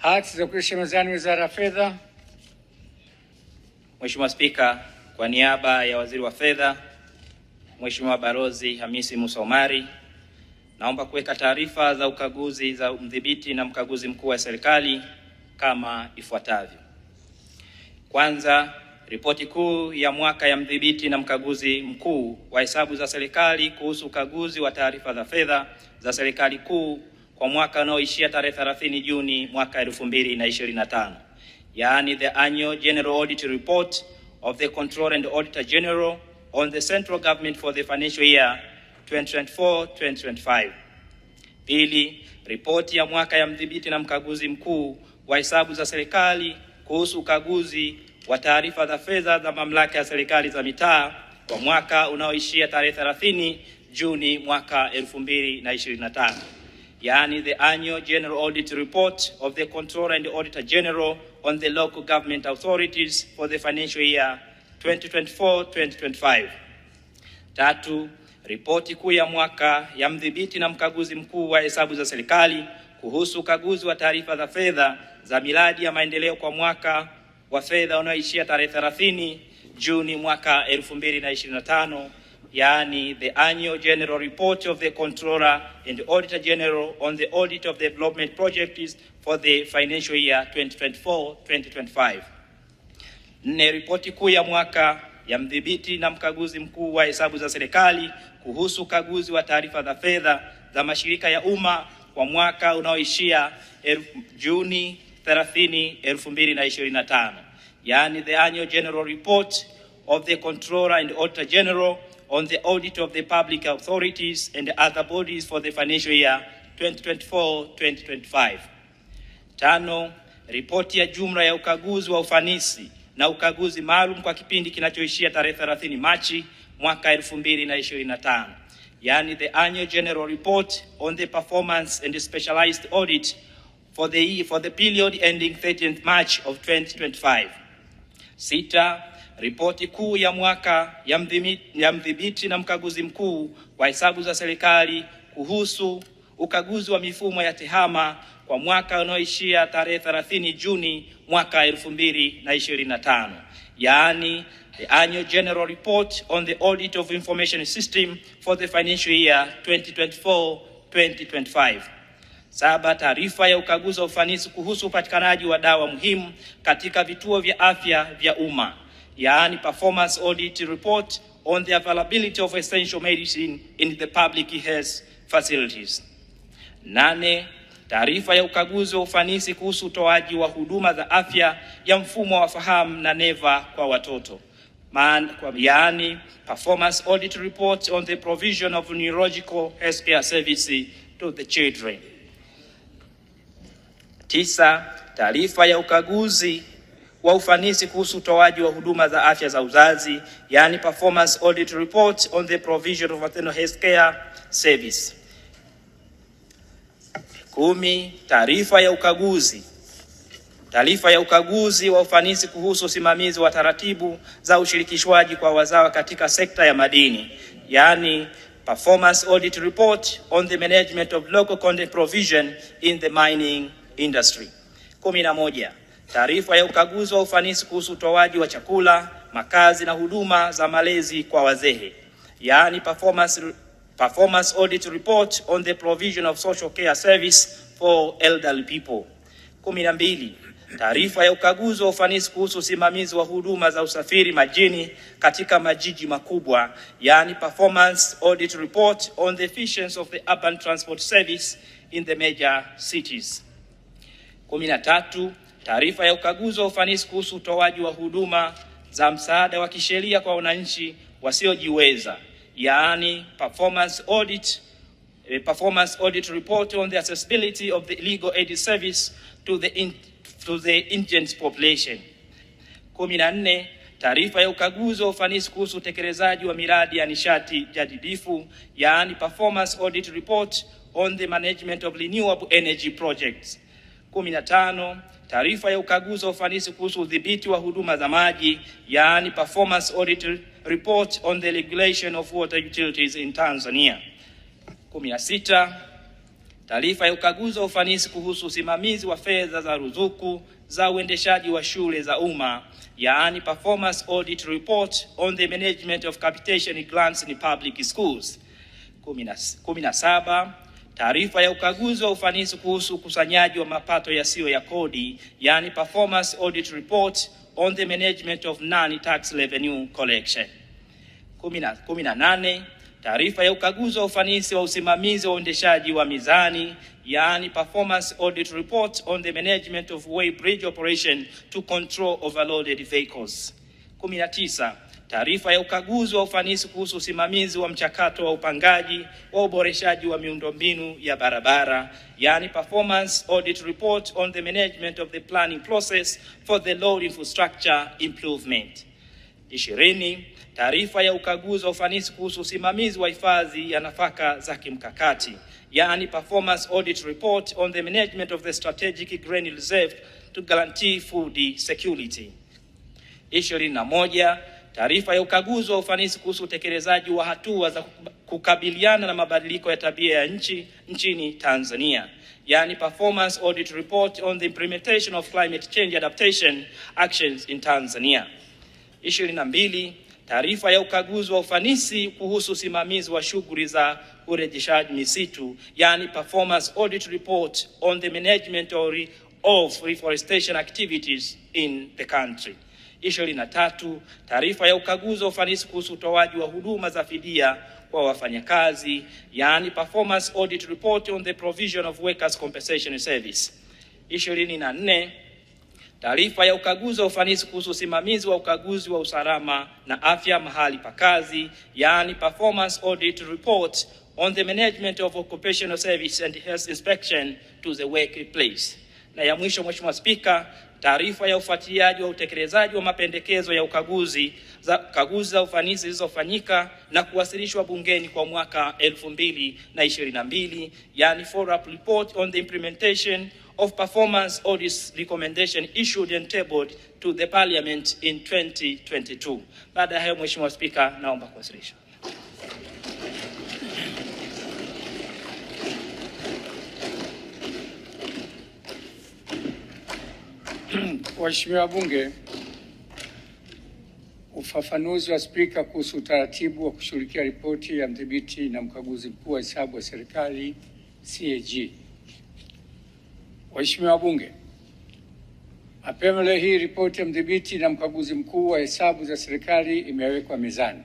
Hati za kuishi mezani Wizara ya Fedha. Mheshimiwa Spika, kwa niaba ya Waziri wa Fedha, Mheshimiwa Balozi Hamisi Musa Omari, naomba kuweka taarifa za ukaguzi za mdhibiti na mkaguzi mkuu wa serikali kama ifuatavyo. Kwanza, ripoti kuu ya mwaka ya mdhibiti na mkaguzi mkuu wa hesabu za serikali kuhusu ukaguzi wa taarifa za fedha za serikali kuu kwa mwaka unaoishia tarehe 30 Juni mwaka 2025. Yaani the Annual General Audit Report of the Controller and Auditor General on the Central Government for the financial year 2024-2025. Pili, ripoti ya mwaka ya mdhibiti na mkaguzi mkuu wa hesabu za serikali kuhusu ukaguzi wa taarifa za fedha za mamlaka ya serikali za mitaa kwa mwaka unaoishia tarehe 30 Juni mwaka 2025. Yani the Annual General Audit Report of the Controller and Auditor General on the Local Government Authorities for the financial year 2024-2025. Tatu, ripoti kuu ya mwaka ya mdhibiti na mkaguzi mkuu wa hesabu za serikali kuhusu ukaguzi wa taarifa za fedha za miradi ya maendeleo kwa mwaka wa fedha unaoishia tarehe 30 Juni mwaka 2025. Yani the Annual General Report of the Controller and Auditor General on the audit of the development projects for the financial year 2024-2025. Nne, ripoti kuu ya mwaka ya mdhibiti na mkaguzi mkuu wa hesabu za serikali kuhusu ukaguzi wa taarifa za fedha za mashirika ya umma kwa mwaka unaoishia Juni 30, 2025. Yani the Annual General Report of the Controller and Auditor General on the audit of the public authorities and other bodies for the financial year 2024-2025. Tano, ripoti ya jumla ya ukaguzi wa ufanisi na ukaguzi maalum kwa kipindi kinachoishia tarehe 30 Machi mwaka 2025. Yani the Annual General Report on the performance and specialized audit for the period ending 30th March of 2025. Sita, ripoti kuu ya mwaka ya mdhibiti na mkaguzi mkuu wa hesabu za serikali kuhusu ukaguzi wa mifumo ya tehama kwa mwaka unaoishia tarehe 30 Juni mwaka 2025. Yaani the Annual General Report on the audit of information system for the financial year 2024-2025. Saba, taarifa ya ukaguzi wa ufanisi kuhusu upatikanaji wa dawa muhimu katika vituo vya afya vya umma. Yaani performance audit report on the availability of essential medicine in the public health facilities. Nane, taarifa ya ukaguzi wa ufanisi kuhusu utoaji wa huduma za afya ya mfumo wa fahamu na neva kwa watoto. Yaani performance audit report on the provision of neurological healthcare services to the children. Tisa, taarifa ya ukaguzi wa ufanisi kuhusu utoaji wa huduma za afya za uzazi, yani performance audit report on the provision of maternal health care service. 10, taarifa ya ukaguzi wa ufanisi kuhusu usimamizi wa taratibu za ushirikishwaji kwa wazawa katika sekta ya madini, yani performance audit report on the management of local content provision in the mining industry. 11, taarifa ya ukaguzi wa ufanisi kuhusu utoaji wa chakula, makazi na huduma za malezi kwa wazee, yaani performance audit report on the provision of social care service for elderly people. 12, taarifa ya ukaguzi wa ufanisi kuhusu usimamizi wa huduma za usafiri majini katika majiji makubwa, yaani performance audit report on the efficiency of the urban transport service in the major cities. 13, taarifa ya ukaguzi wa ufanisi kuhusu utoaji wa huduma za msaada wa kisheria kwa wananchi wasiojiweza, yaani performance audit report on the accessibility of the legal aid service to the indigent population. 14, taarifa ya ukaguzi wa ufanisi kuhusu utekelezaji wa miradi ya nishati jadidifu, yaani performance audit report on the management of renewable energy projects. 15, taarifa ya ukaguzi wa ufanisi kuhusu udhibiti wa huduma za maji, yaani performance audit report on the regulation of water utilities in Tanzania. 16, taarifa ya ukaguzi wa ufanisi kuhusu usimamizi wa fedha za ruzuku za uendeshaji wa shule za umma, yaani performance audit report on the management of capitation grants in public schools. 17, taarifa ya ukaguzi wa ufanisi kuhusu ukusanyaji wa mapato yasiyo ya kodi, yaani performance audit report on the management of non-tax revenue collection. 18, taarifa ya ukaguzi wa ufanisi wa usimamizi wa uendeshaji wa mizani, yaani performance audit report on the management of weigh bridge operation to control overloaded vehicles. 19, taarifa ya ukaguzi wa ufanisi kuhusu usimamizi wa mchakato wa upangaji wa uboreshaji wa miundombinu ya barabara, yaani performance audit report on the management of the planning process for the road infrastructure improvement. 20, taarifa ya ukaguzi wa ufanisi kuhusu usimamizi wa hifadhi ya nafaka za kimkakati, yaani performance audit report on the management of the strategic grain reserve to guarantee food security. 21, taarifa ya ukaguzi wa ufanisi kuhusu utekelezaji wa hatua za kukabiliana na mabadiliko ya tabia ya nchi nchini Tanzania, yaani performance audit report on the implementation of climate change adaptation actions in Tanzania. 22, taarifa ya ukaguzi wa ufanisi kuhusu usimamizi wa shughuli za urejeshaji misitu, yaani performance audit report on the management of reforestation activities in the country. 23, taarifa ya ukaguzi wa ufanisi kuhusu utoaji wa huduma za fidia kwa wafanyakazi, yaani performance audit report on the provision of workers compensation service. 24, taarifa ya ukaguzi wa ufanisi kuhusu usimamizi wa ukaguzi wa usalama na afya mahali pa kazi, yaani performance audit report on the management of occupational service and health inspection to the workplace. Na ya mwisho, Mheshimiwa Spika, taarifa ya ufuatiliaji wa utekelezaji wa mapendekezo ya kaguzi za ufanisi zilizofanyika na kuwasilishwa bungeni kwa mwaka 2022, yani follow-up report on the implementation of performance audits recommendation issued and tabled to the Parliament in 2022. Baada ya hayo, Mheshimiwa Spika, naomba kuwasilisha. Waheshimiwa wabunge, ufafanuzi wa Spika kuhusu utaratibu wa kushughulikia ripoti ya mdhibiti na mkaguzi mkuu wa hesabu wa serikali CAG. Waheshimiwa wabunge, mapema leo hii ripoti ya mdhibiti na mkaguzi mkuu wa hesabu za serikali imewekwa mezani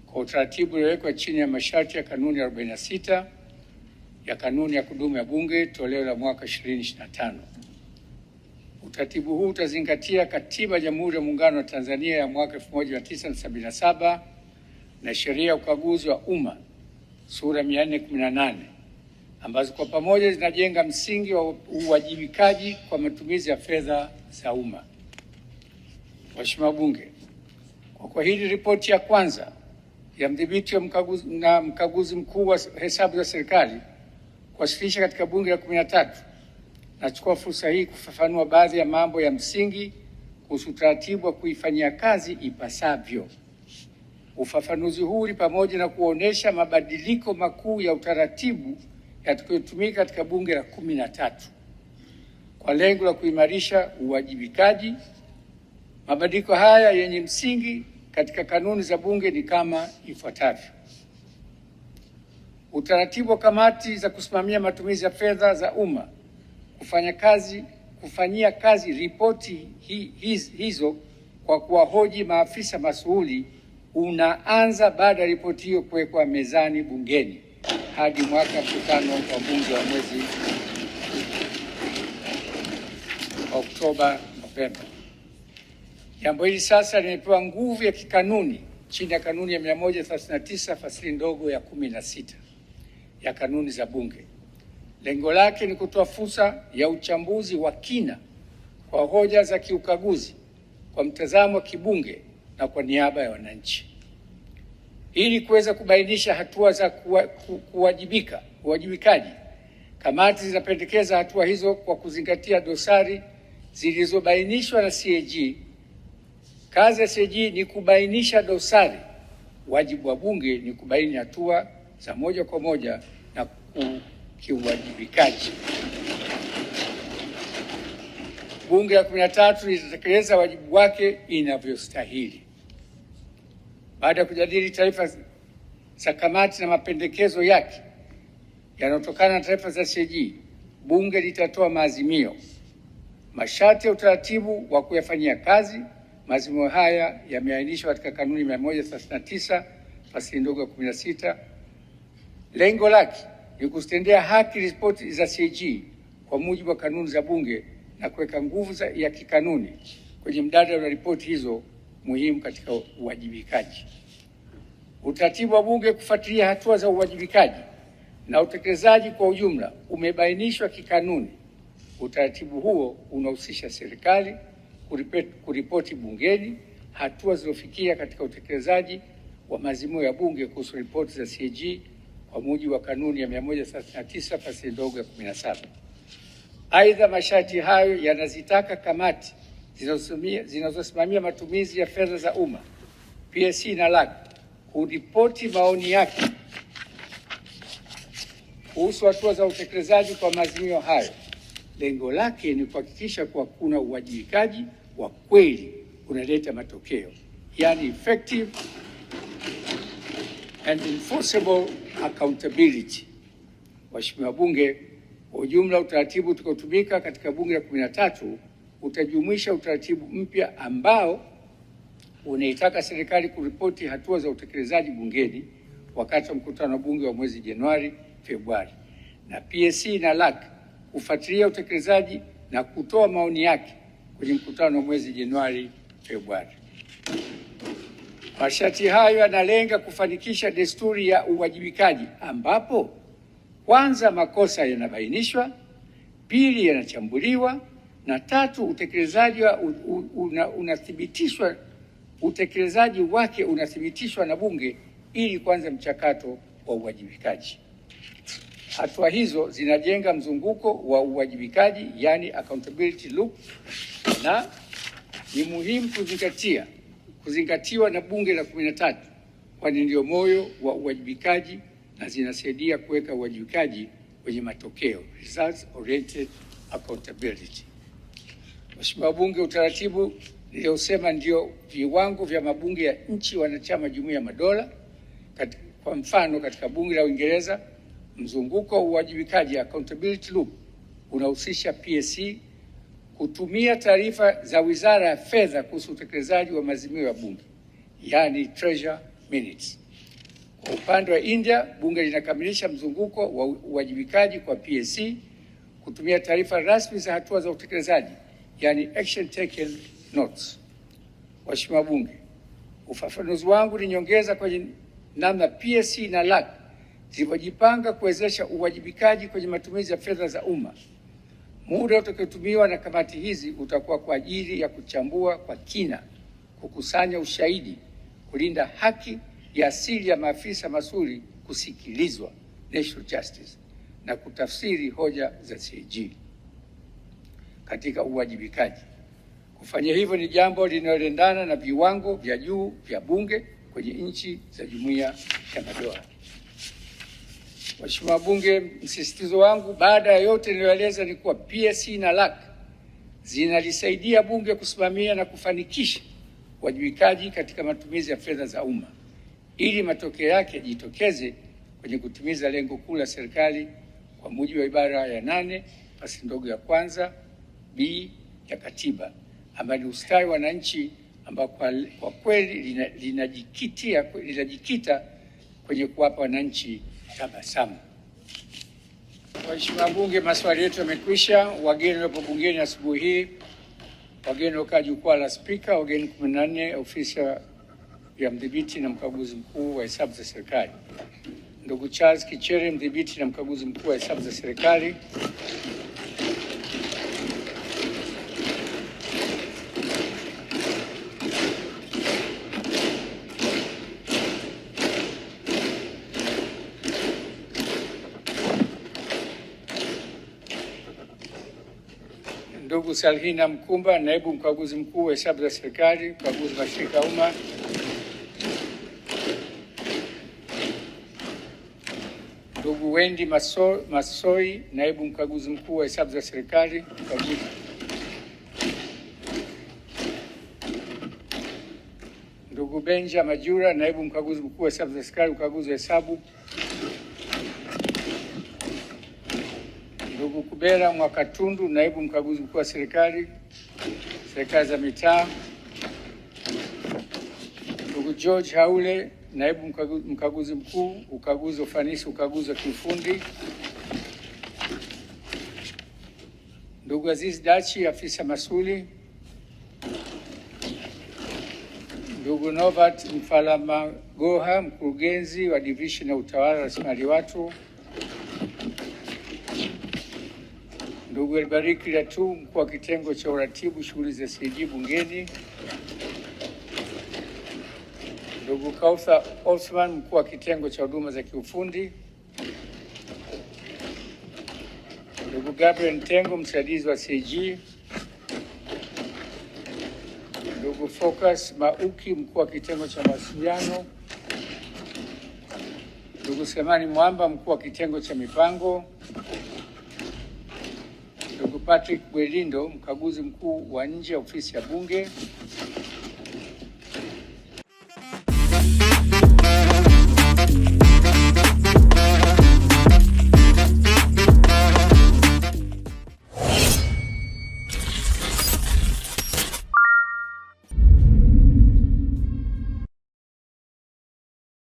kwa utaratibu uliowekwa chini ya masharti ya kanuni 46 ya kanuni ya kudumu ya Bunge toleo la mwaka 2025. Utaratibu huu utazingatia Katiba ya Jamhuri ya Muungano wa Tanzania ya mwaka 1977 na Sheria ya Ukaguzi wa Umma sura 418 ambazo kwa pamoja zinajenga msingi wa uwajibikaji kwa matumizi ya fedha za umma. Waheshimiwa wabunge, kwa hili ripoti ya kwanza ya mdhibiti na mkaguzi mkuu wa hesabu za serikali kuwasilisha katika Bunge la 13, nachukua fursa hii kufafanua baadhi ya mambo ya msingi kuhusu utaratibu wa kuifanyia kazi ipasavyo. Ufafanuzi huu ni pamoja na kuonesha mabadiliko makuu ya utaratibu yatakayotumika katika Bunge la 13 kwa lengo la kuimarisha uwajibikaji. Mabadiliko haya yenye msingi katika kanuni za Bunge ni kama ifuatavyo: utaratibu wa kamati za kusimamia matumizi ya fedha za umma kufanyia kazi ripoti hizo kwa kuwahoji maafisa masuhuli unaanza baada ya ripoti hiyo kuwekwa mezani bungeni hadi mwaka mkutano wa bunge wa mwezi Oktoba, Novemba. Jambo hili sasa limepewa nguvu ya kikanuni chini ya kanuni ya 139 fasili ndogo ya 16 ya kanuni za Bunge. Lengo lake ni kutoa fursa ya uchambuzi wa kina kwa hoja za kiukaguzi kwa mtazamo wa kibunge na kwa niaba ya wananchi, ili kuweza kubainisha hatua za uwajibikaji. Kamati zinapendekeza hatua hizo kwa kuzingatia dosari zilizobainishwa na CAG. Kazi ya CAG ni kubainisha dosari, wajibu wa Bunge ni kubaini hatua za moja kwa moja na kiuwajibikaji. Bunge la 13 litatekeleza wajibu wake inavyostahili. Baada ya kujadili taarifa za kamati na mapendekezo yake yanayotokana na taarifa za CAG, Bunge litatoa maazimio. Masharti ya utaratibu wa kuyafanyia kazi maazimio haya yameainishwa katika kanuni 139 fasili ndogo ya 16. Lengo lake ni kuzitendea haki ripoti za CAG kwa mujibu wa kanuni za Bunge na kuweka nguvu ya kikanuni kwenye mdada wa ripoti hizo muhimu katika uwajibikaji. Utaratibu wa Bunge kufuatilia hatua za uwajibikaji na utekelezaji kwa ujumla umebainishwa kikanuni. Utaratibu huo unahusisha serikali kuripoti bungeni hatua zilizofikia katika utekelezaji wa maazimio ya Bunge kuhusu ripoti za CAG kwa mujibu wa kanuni ya 139 fasili ndogo ya 17. Aidha, masharti hayo yanazitaka kamati zinazosimamia matumizi ya fedha za umma PSC na LAC kuripoti maoni yake kuhusu hatua za utekelezaji kwa maazimio hayo. Lengo lake ni kuhakikisha kuwa kuna uwajibikaji wa kweli unaleta matokeo, yani effective and enforceable accountability. Waheshimiwa Bunge, kwa ujumla utaratibu utakaotumika katika Bunge la 13 utajumuisha utaratibu mpya ambao unaitaka serikali kuripoti hatua za utekelezaji bungeni wakati wa mkutano wa Bunge wa mwezi Januari, Februari, na PSC na LAC kufuatilia utekelezaji na kutoa maoni yake kwenye mkutano wa mwezi Januari, Februari. Masharti hayo yanalenga kufanikisha desturi ya uwajibikaji ambapo kwanza makosa yanabainishwa, pili yanachambuliwa, na tatu utekelezaji unathibitishwa, utekelezaji wake unathibitishwa na Bunge ili kuanza mchakato wa uwajibikaji. Hatua hizo zinajenga mzunguko wa uwajibikaji, yani accountability loop, na ni muhimu kuzingatiwa na Bunge la 13 kwani ndio moyo wa uwajibikaji na zinasaidia kuweka uwajibikaji kwenye matokeo, results oriented accountability. Mheshimiwa Bunge, utaratibu niliosema ndio viwango vya mabunge ya nchi wanachama Jumuiya ya Madola. Kwa mfano, katika Bunge la Uingereza mzunguko wa uwajibikaji accountability loop unahusisha PSC kutumia taarifa za Wizara ya Fedha kuhusu utekelezaji wa maazimio ya Bunge, yani Treasury Minutes. Kwa upande wa India, Bunge linakamilisha mzunguko wa uwajibikaji kwa PSC kutumia taarifa rasmi za hatua za utekelezaji, yani Action Taken Notes. Waheshimiwa Bunge, ufafanuzi wangu ni nyongeza kwenye namna PSC na LAC zilivyojipanga kuwezesha uwajibikaji kwenye matumizi ya fedha za umma. Muda utakaotumiwa na kamati hizi utakuwa kwa ajili ya kuchambua kwa kina, kukusanya ushahidi, kulinda haki ya asili ya maafisa masuli kusikilizwa, national justice, na kutafsiri hoja za CAG katika uwajibikaji. Kufanya hivyo ni jambo linaloendana na viwango vya juu vya Bunge kwenye nchi za Jumuiya ya Madola. Mheshimiwa Bunge, msisitizo wangu baada ya yote niliyoeleza ni kuwa PSC na LAC zinalisaidia Bunge kusimamia na kufanikisha uwajibikaji katika matumizi ya fedha za umma ili matokeo yake yajitokeze kwenye kutimiza lengo kuu la serikali kwa mujibu wa ibara ya 8 fasili ndogo ya kwanza B ya Katiba, ambayo ni ustawi wa wananchi, ambao kwa kweli linajikita kwenye kuwapa wananchi tabasamu. Waheshimiwa Bunge, maswali yetu yamekwisha. Wageni waliopo bungeni asubuhi hii, wageni waliokaa jukwaa la Spika, wageni 14, ofisi ya mdhibiti na mkaguzi mkuu wa hesabu za serikali. Ndugu Charles Kichere, mdhibiti na mkaguzi mkuu wa hesabu za serikali. Ndugu Salhina Mkumba, naibu mkaguzi mkuu wa hesabu za serikali, mkaguzi wa mashirika ya umma. Ndugu Wendy Masoi, naibu mkaguzi mkuu wa hesabu za serikali, ukaguzi. Ndugu Benja Majura, naibu mkaguzi mkuu wa hesabu za serikali, ukaguzi wa hesabu. Ndugu Kubera Mwakatundu, naibu mkaguzi mkuu wa serikali za mitaa. Ndugu George Haule, naibu mkaguzi mkuu, ukaguzi wa ufanisi, ukaguzi wa kiufundi. Ndugu Aziz Dachi, afisa masuli. Ndugu Novat Mfalamagoha, mkurugenzi wa division ya utawala rasilimali watu. Ndugu Elbariki Latu, mkuu wa kitengo cha uratibu shughuli za CAG bungeni. Ndugu Kaufa Osman, mkuu wa kitengo cha huduma za kiufundi. Ndugu Gabriel Ntengo, msaidizi wa CAG. Ndugu Focus Mauki, mkuu wa kitengo cha mawasiliano. Ndugu Semani Mwamba, mkuu wa kitengo cha mipango. Ndugu Patrick Bwelindo, mkaguzi mkuu wa nje ofisi ya Bunge.